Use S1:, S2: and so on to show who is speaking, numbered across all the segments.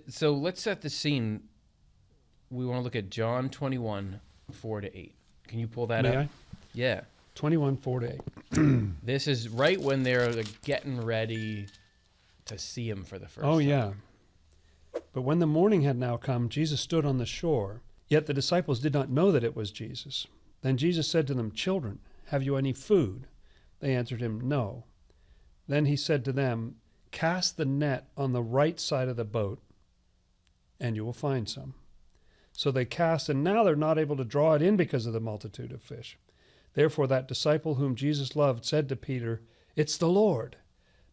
S1: So let's set the scene. We want to look at John 21, 4-8. Can you pull that
S2: May
S1: up?
S2: I?
S1: Yeah.
S2: 21, 4-8.
S1: This is right when they're like, getting ready to see him for the first
S2: Oh,
S1: time.
S2: yeah. But when the morning had now come, Jesus stood on the shore. Yet the disciples did not know that it was Jesus. Then Jesus said to them, "Children, have you any food?" They answered him, "No." Then he said to them, "Cast the net on the right side of the boat, and you will find some." So they cast, and now they're not able to draw it in because of the multitude of fish. Therefore that disciple whom Jesus loved said to Peter, "It's the Lord."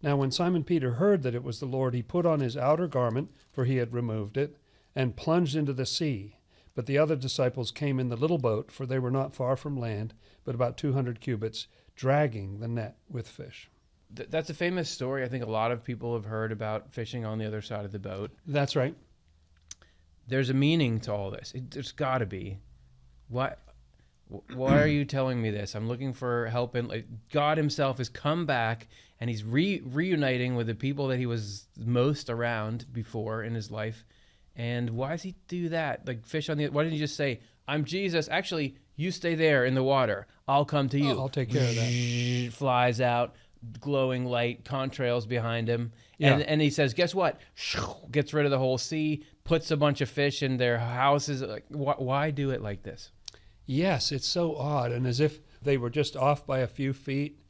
S2: Now when Simon Peter heard that it was the Lord, he put on his outer garment, for he had removed it, and plunged into the sea. But the other disciples came in the little boat, for they were not far from land, but about 200 cubits, dragging the net with fish.
S1: That's a famous story. I think a lot of people have heard about fishing on the other side of the boat.
S2: That's right.
S1: There's a meaning to all this. There's got to be. Why are you telling me this? I'm looking for help. And like, God himself has come back, and he's reuniting with the people that he was most around before in his life. And why does he do that? Like fish on the... Why didn't he just say, "I'm Jesus. Actually, you stay there in the water. I'll come to you."
S2: I'll take care of that.
S1: Flies out, glowing light, contrails behind him.
S2: Yeah.
S1: And he says, guess what? Gets rid of the whole sea, puts a bunch of fish in their houses. Like, why do it like this?
S2: Yes, it's so odd. And as if they were just off by a few feet.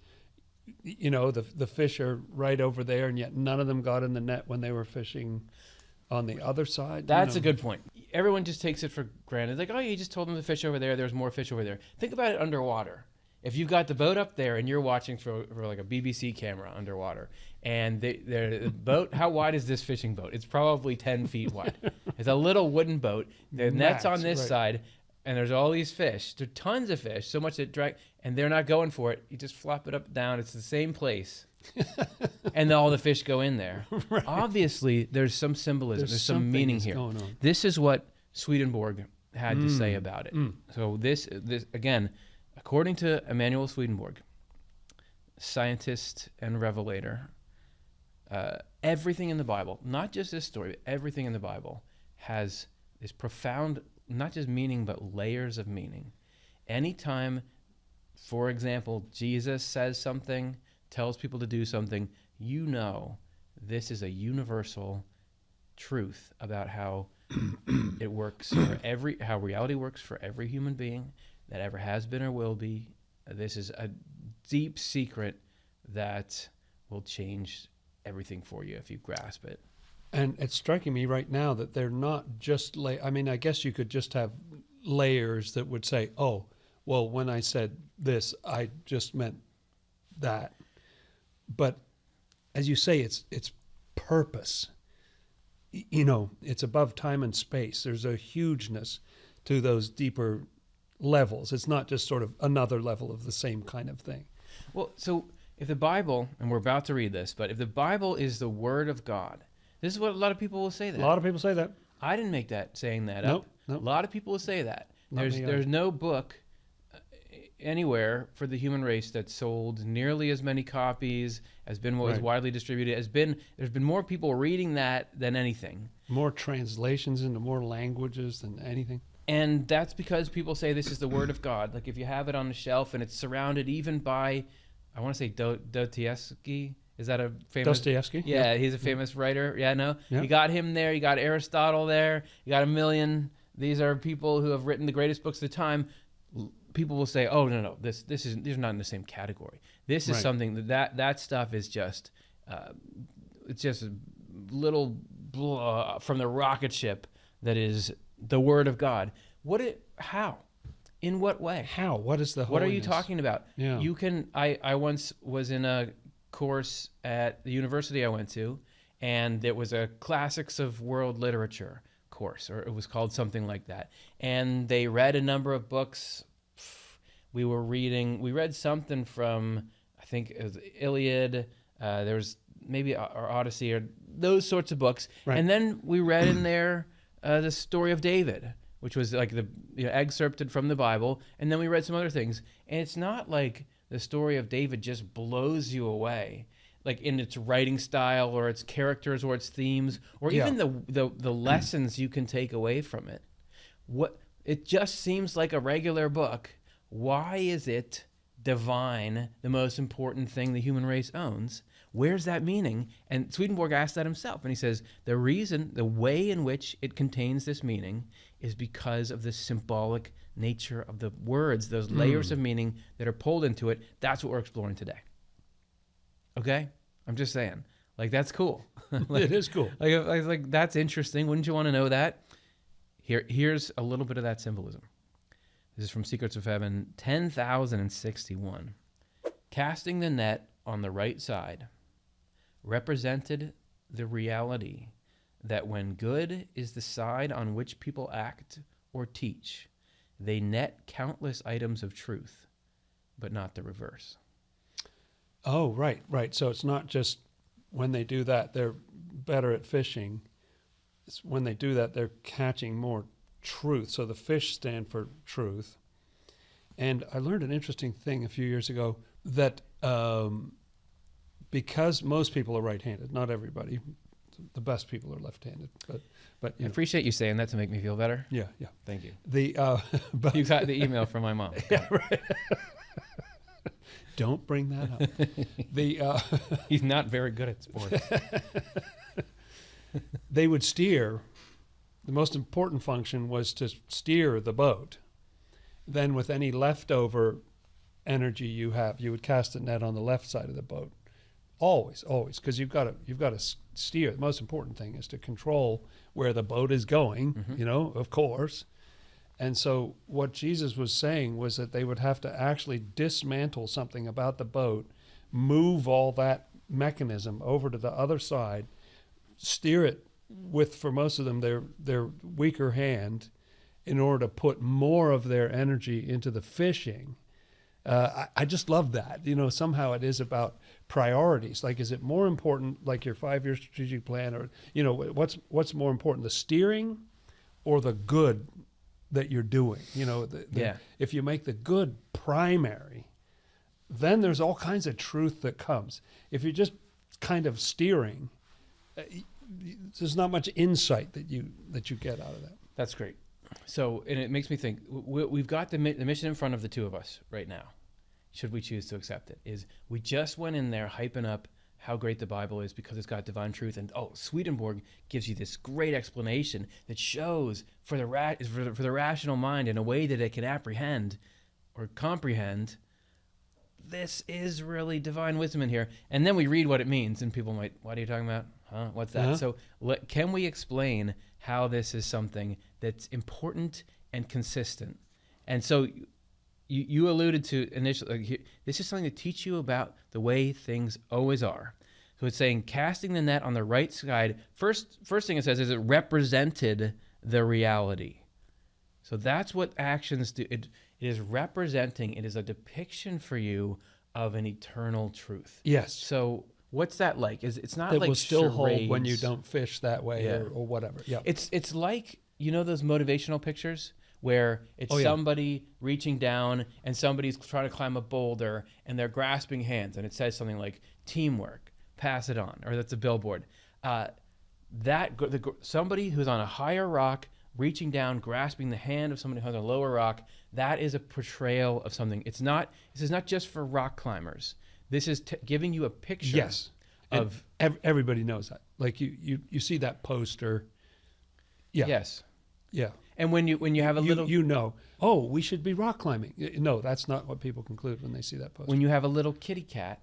S2: You know, the fish are right over there, and yet none of them got in the net when they were fishing on the other side.
S1: That's a good point. Everyone just takes it for granted. Like, oh, you just told them to fish over there. There's more fish over there. Think about it underwater. If you've got the boat up there and you're watching for like a BBC camera underwater, and the boat, how wide is this fishing boat? It's probably 10 feet wide. It's a little wooden boat. The net's on this side, and there's all these fish. There are tons of fish, so much that drag, and they're not going for it. You just flop it up and down. It's the same place. And all the fish go in there. Right. Obviously, there's some symbolism. There's some meaning here. This is what Swedenborg had to say about it. So this again, according to Emanuel Swedenborg, scientist and revelator, everything in the Bible, not just this story, but everything in the Bible has this profound, not just meaning, but layers of meaning. Anytime, for example, Jesus says something, tells people to do something, you know this is a universal truth about how it works for how reality works for every human being that ever has been or will be. This is a deep secret that will change everything for you if you grasp it.
S2: And it's striking me right now that they're not just I mean, I guess you could just have layers that would say, oh, well, when I said this, I just meant that. But as you say, it's purpose. You know, it's above time and space. There's a hugeness to those deeper levels. It's not just sort of another level of the same kind of thing.
S1: Well, so if the Bible, and we're about to read this, but if the Bible is the Word of God, this is what a lot of people will say that.
S2: A lot of people say that.
S1: I didn't make that saying that up.
S2: Nope.
S1: A lot of people will say that. There's no book anywhere for the human race that sold nearly as many copies, has been what was widely distributed, there's been more people reading that than anything. More
S2: translations into more languages than anything.
S1: And that's because people say this is the Word of God. Like if you have it on a shelf and it's surrounded even by, I want to say Dostoevsky. Is that a famous?
S2: Dostoevsky?
S1: Yeah, he's a famous writer. Yeah, no?
S2: Yeah.
S1: You got him there. You got Aristotle there. You got a million. These are people who have written the greatest books of the time. People will say, "Oh no, these are not in the same category. This is something that stuff is just, it's just a little from the rocket ship that is the Word of God." How? In what way?
S2: How? What is the holiness?
S1: What are you talking about?
S2: Yeah.
S1: You can. I once was in a course at the university I went to, and it was a classics of world literature course, or it was called something like that. And they read a number of books. We read something from, I think it was Iliad, there was maybe or Odyssey, or those sorts of books. Right. And then we read in there the story of David, which was like excerpted from the Bible. And then we read some other things. And it's not like the story of David just blows you away. like in its writing style or its characters or its themes or
S2: Yeah.
S1: even the lessons you can take away from it. What it just seems like a regular book. Why is it divine, the most important thing the human race owns? Where's that meaning? And Swedenborg asked that himself, and he says the way in which it contains this meaning is because of the symbolic nature of the words, those layers of meaning that are pulled into it. That's what we're exploring today. Okay? I'm just saying. Like, that's cool.
S2: It is cool.
S1: Like that's interesting. Wouldn't you want to know that? Here's a little bit of that symbolism. This is from Secrets of Heaven 10,061. Casting the net on the right side represented the reality that when good is the side on which people act or teach, they net countless items of truth, but not the reverse.
S2: Oh, right. So it's not just when they do that, they're better at fishing. It's when they do that, they're catching more truth. So the fish stand for truth. And I learned an interesting thing a few years ago that because most people are right-handed, not everybody, the best people are left-handed. But
S1: I appreciate you saying that to make me feel better.
S2: Yeah.
S1: Thank you.
S2: But
S1: You got the email from my mom.
S2: yeah, right. Don't bring that up.
S1: He's not very good at sports.
S2: They would steer. The most important function was to steer the boat. Then with any leftover energy you have, you would cast a net on the left side of the boat. Always, because you've got to steer. The most important thing is to control where the boat is going, of course. And so what Jesus was saying was that they would have to actually dismantle something about the boat, move all that mechanism over to the other side, steer it with, for most of them, their weaker hand in order to put more of their energy into the fishing. I just love that. Somehow it is about priorities. Like, is it more important, like your 5-year strategic plan, or, what's more important, the steering or the good that you're doing? If you make the good primary, then there's all kinds of truth that comes. If you're just kind of steering, there's not much insight that you get out of that.
S1: That's great. So, and it makes me think, we've got the mission in front of the two of us right now, should we choose to accept it, is we just went in there hyping up how great the Bible is because it's got divine truth. And Swedenborg gives you this great explanation that shows for the rational mind in a way that it can apprehend or comprehend, this is really divine wisdom in here. And then we read what it means, and people might, what are you talking about? Huh? What's that?
S2: Uh-huh.
S1: So can we explain how this is something that's important and consistent? And so you alluded to initially, this is something to teach you about the way things always are. So it's saying casting the net on the right side. First thing it says is it represented the reality. So that's what actions do. It is representing. It is a depiction for you of an eternal truth.
S2: Yes.
S1: So what's that like? It's not
S2: that
S1: like
S2: will still
S1: charades.
S2: hold when you don't fish that way,
S1: Yeah.
S2: or whatever. Yeah.
S1: It's like, those motivational pictures where it's somebody reaching down and somebody's trying to climb a boulder and they're grasping hands, and it says something like teamwork, pass it on, or that's a billboard. Somebody who's on a higher rock reaching down, grasping the hand of somebody who's on a lower rock, that is a portrayal of something. This is not just for rock climbers. This is giving you a picture.
S2: Yes. Of everybody knows that. Like you see that poster. Yeah.
S1: Yes.
S2: Yeah.
S1: And when you have a little,
S2: we should be rock climbing. No, that's not what people conclude when they see that poster.
S1: when you have a little kitty cat,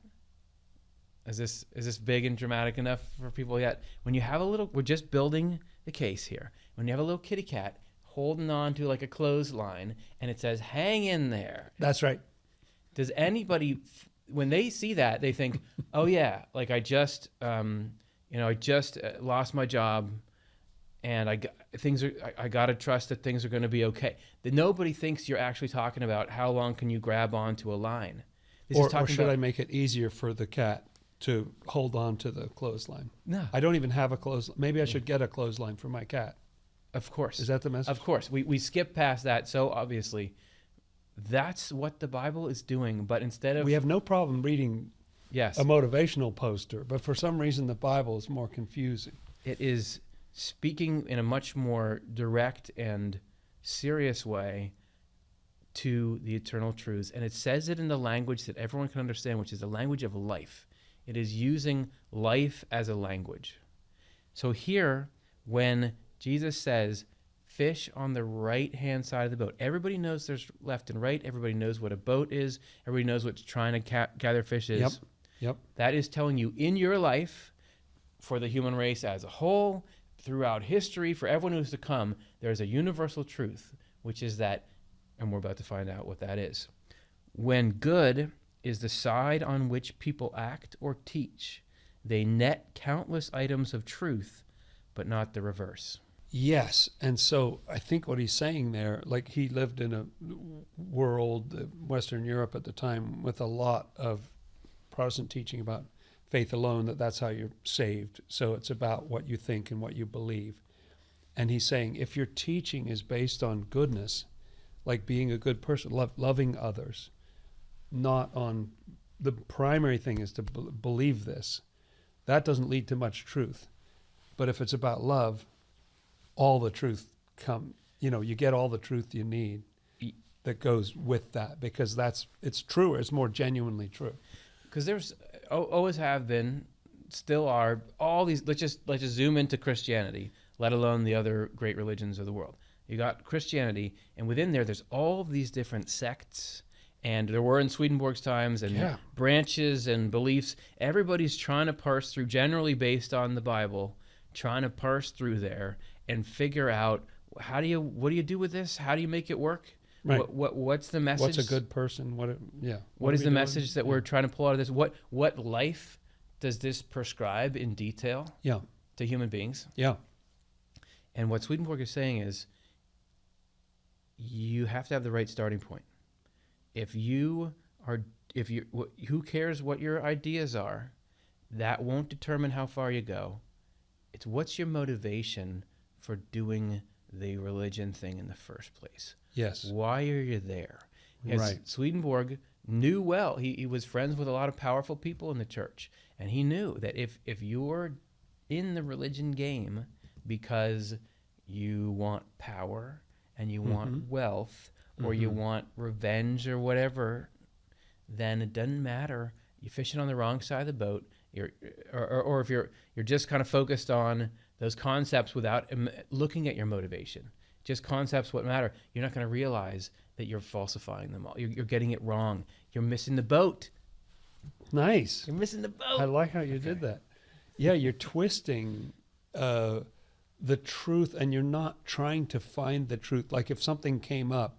S1: is this big and dramatic enough for people yet? When you have we're just building the case here. When you have a little kitty cat holding on to like a clothesline and it says, hang in there.
S2: That's right.
S1: Does anybody, when they see that, they think, oh yeah, like I just lost my job, and I got to trust that things are going to be okay. That nobody thinks you're actually talking about how long can you grab onto a line.
S2: Or should I make it easier for the cat to hold on to the clothesline?
S1: No.
S2: I don't even have a clothesline. Maybe I should get a clothesline for my cat.
S1: Of course.
S2: Is that the message?
S1: Of course. We skip past that so obviously. That's what the Bible is doing, but instead of...
S2: We have no problem reading
S1: Yes.
S2: a motivational poster, but for some reason the Bible is more confusing.
S1: It is speaking in a much more direct and serious way to the eternal truths. And it says it in the language that everyone can understand, which is the language of life. It is using life as a language. So here, when Jesus says, fish on the right-hand side of the boat, everybody knows there's left and right. Everybody knows what a boat is. Everybody knows what trying to gather fish is.
S2: Yep.
S1: That is telling you in your life, for the human race as a whole, throughout history, for everyone who's to come, there's a universal truth, which is that, and we're about to find out what that is. When good is the side on which people act or teach, they net countless items of truth, but not the reverse.
S2: Yes, and so I think what he's saying there, like he lived in a world, Western Europe at the time, with a lot of Protestant teaching about faith alone, that's how you're saved. So it's about what you think and what you believe. And he's saying if your teaching is based on goodness, like being a good person, loving others, not on the primary thing is to believe this, that doesn't lead to much truth. But if it's about love, all the truth you get all the truth you need that goes with that, because it's truer, it's more genuinely true.
S1: Because there's always have been, still are, all these, let's just zoom into Christianity, let alone the other great religions of the world. You got Christianity, and within there's all of these different sects, and there were in Swedenborg's times, and branches and beliefs. Everybody's trying to parse through, generally based on the Bible, trying to parse through there and figure out what do you do with this? How do you make it work?
S2: Right.
S1: What's the message?
S2: What's a good person?
S1: What is the message that we're trying to pull out of this? What life does this prescribe in detail to human beings?
S2: Yeah.
S1: And what Swedenborg is saying is you have to have the right starting point. Who cares what your ideas are? That won't determine how far you go. It's what's your motivation for doing the religion thing in the first place.
S2: Yes.
S1: Why are you there? As Swedenborg knew well, he was friends with a lot of powerful people in the church, and he knew that if you're in the religion game because you want power and you want wealth or you want revenge or whatever, then it doesn't matter. You're fishing on the wrong side of the boat. Or if you're just kind of focused on those concepts without looking at your motivation, just concepts what matter, you're not going to realize that you're falsifying them all. You're getting it wrong. You're missing the boat.
S2: Nice.
S1: You're missing the boat.
S2: I like how you did that. Yeah, you're twisting the truth, and you're not trying to find the truth. Like if something came up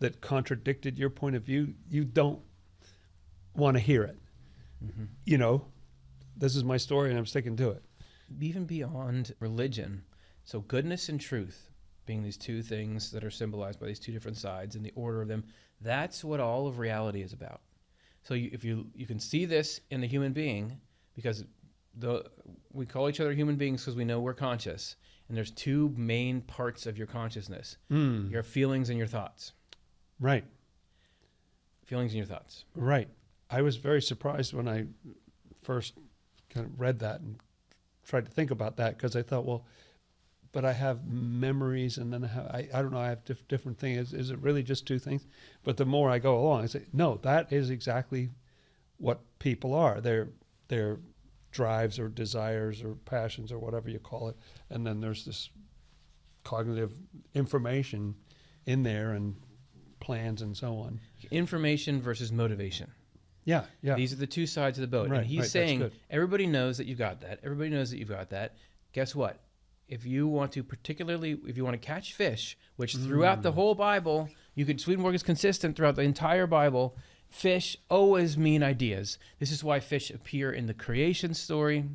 S2: that contradicted your point of view, you don't want to hear it. This is my story and I'm sticking to it.
S1: Even beyond religion, so goodness and truth being these two things that are symbolized by these two different sides and the order of them, that's what all of reality is about. So if you can see this in the human being, because we call each other human beings because we know we're conscious, and there's two main parts of your consciousness, your feelings and your thoughts.
S2: Right.
S1: Feelings and your thoughts.
S2: Right. I was very surprised when I first kind of read that and tried to think about that, because I thought, well, but I have memories, and then I don't know, I have different things. Is it really just two things? But the more I go along, I say, no, that is exactly what people are. They're drives or desires or passions or whatever you call it. And then there's this cognitive information in there and plans and so on.
S1: Information versus motivation.
S2: Yeah.
S1: These are the two sides of the boat.
S2: Right,
S1: and he's saying, everybody knows that you got that. Everybody knows that you've got that. Guess what? If you want to catch fish, which throughout the whole Bible, Swedenborg is consistent throughout the entire Bible, fish always mean ideas. This is why fish appear in the creation story.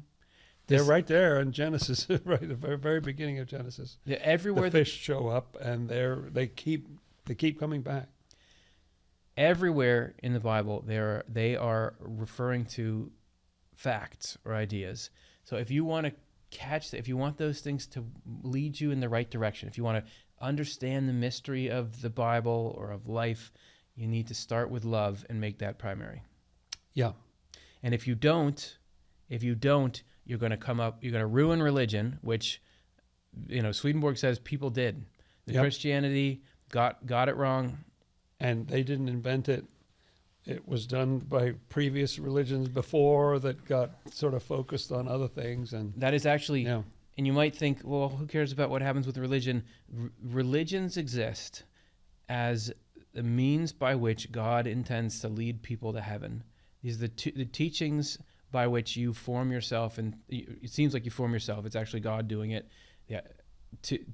S2: They're right there in Genesis, right at the very, very beginning of Genesis.
S1: Yeah, everywhere
S2: the fish show up, and they keep coming back.
S1: Everywhere in the Bible, they are referring to facts or ideas. So if you want to if you want those things to lead you in the right direction, if you want to understand the mystery of the Bible or of life, you need to start with love and make that primary.
S2: Yeah.
S1: And if you don't, you're going to ruin religion, which, Swedenborg says people did. The
S2: Yep.
S1: Christianity got it wrong.
S2: And they didn't invent it. It was done by previous religions before that got sort of focused on other things. And
S1: That is actually,
S2: yeah,
S1: and you might think, well, who cares about what happens with religion? Religions exist as the means by which God intends to lead people to heaven. These are the teachings by which you form yourself, and it seems like you form yourself. It's actually God doing it,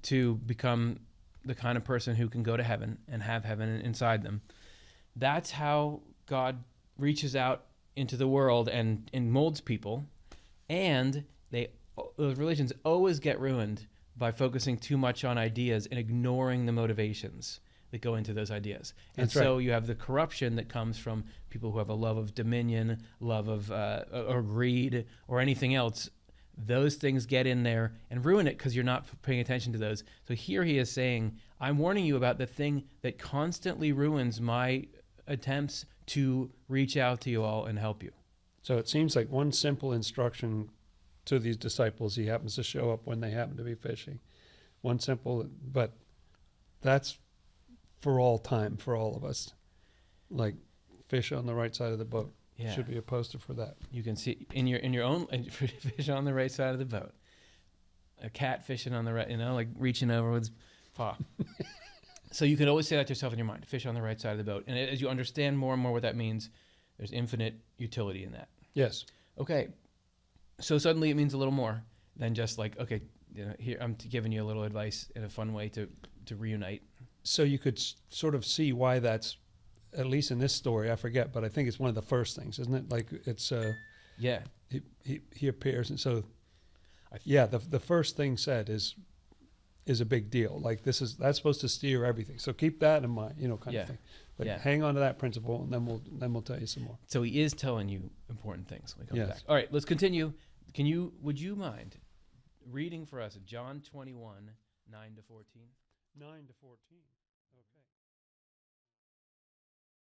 S1: to become the kind of person who can go to heaven and have heaven inside them. That's how God reaches out into the world and molds people, and those religions always get ruined by focusing too much on ideas and ignoring the motivations that go into those ideas. And
S2: That's right.
S1: so you have the corruption that comes from people who have a love of dominion, love of or greed, or anything else. Those things get in there and ruin it because you're not paying attention to those. So here he is saying, I'm warning you about the thing that constantly ruins my attempts to reach out to you all and help you.
S2: so it seems like one simple instruction to these disciples. He happens to show up when they happen to be fishing. One simple, but that's for all time, for all of us. Like, fish on the right side of the boat.
S1: Yeah.
S2: Should be a poster for that.
S1: You can see in your own fish on the right side of the boat. A cat fishing on the right, like reaching over with his paw. So you can always say that to yourself in your mind, fish on the right side of the boat. And as you understand more and more what that means, there's infinite utility in that.
S2: Yes.
S1: Okay. So suddenly it means a little more than just like, okay, here I'm giving you a little advice in a fun way to reunite.
S2: So you could sort of see why that's, at least in this story, I forget, but I think it's one of the first things, isn't it? Like, it's
S1: Yeah.
S2: he appears, and so the first thing said is a big deal. Like, that's supposed to steer everything. So keep that in mind, kind of thing. But hang on to that principle, and then we'll tell you some more.
S1: So he is telling you important things when he comes
S2: Yes.
S1: back. All right, let's continue. Would you mind reading for us John 21, 9 to 14?
S2: 9 to 14. Okay.